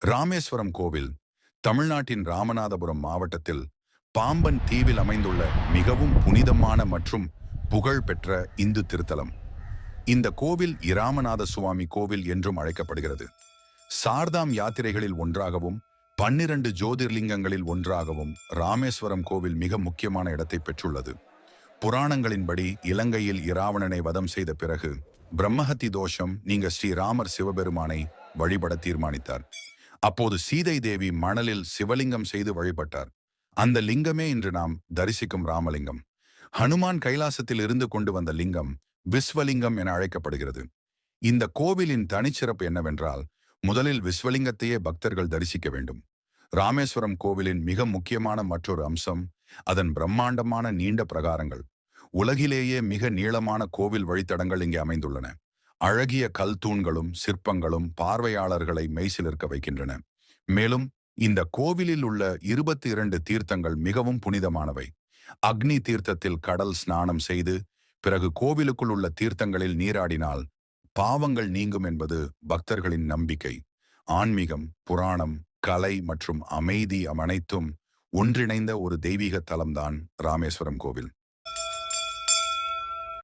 ராமேஸ்வரம் கோவில் தமிழ்நாட்டின் ராமநாதபுரம் மாவட்டத்தில் பாம்பன் தீவில் அமைந்துள்ள மிகவும் புனிதமான மற்றும் புகழ்பெற்ற இந்து திருத்தலம். இந்த கோவில் இராமநாத சுவாமி கோவில் என்றும் அழைக்கப்படுகிறது. சார்தாம் யாத்திரைகளில் ஒன்றாகவும் 12 ஜோதிர்லிங்கங்களில் ஒன்றாகவும் ராமேஸ்வரம் கோவில் மிக முக்கியமான இடத்தை பெற்றுள்ளது. புராணங்களின்படி இலங்கையில் இராவணனை வதம் செய்த பிறகு பிரம்மஹத்தி தோஷம் நீங்க ஸ்ரீராமர் சிவபெருமானை வழிபட தீர்மானித்தார். அப்போது சீதை தேவி மணலில் சிவலிங்கம் செய்து வழிபட்டார். அந்த லிங்கமே இன்று நாம் தரிசிக்கும் ராமலிங்கம். ஹனுமான் கைலாசத்தில் இருந்து கொண்டு வந்த லிங்கம் விஸ்வலிங்கம் என அழைக்கப்படுகிறது. இந்த கோவிலின் தனிச்சிறப்பு என்னவென்றால், முதலில் விஸ்வலிங்கத்தையே பக்தர்கள் தரிசிக்க வேண்டும். ராமேஸ்வரம் கோவிலின் மிக முக்கியமான மற்றொரு அம்சம் அதன் பிரம்மாண்டமான நீண்ட பிரகாரங்கள். உலகிலேயே மிக நீளமான கோவில் வழித்தடங்கள் இங்கே அமைந்துள்ளன. அழகிய கல் தூண்களும் சிற்பங்களும் பார்வையாளர்களை மெய்சிலிர்க்க வைக்கின்றன. மேலும் இந்த கோவிலில் உள்ள 22 தீர்த்தங்கள் மிகவும் புனிதமானவை. அக்னி தீர்த்தத்தில் கடல் ஸ்நானம் செய்து பிறகு கோவிலுக்குள் உள்ள தீர்த்தங்களில் நீராடினால் பாவங்கள் நீங்கும் என்பது பக்தர்களின் நம்பிக்கை. ஆன்மீகம், புராணம், கலை மற்றும் அமைதி அனைத்தும் ஒன்றிணைந்த ஒரு தெய்வீக தலம்தான் ராமேஸ்வரம் கோவில்.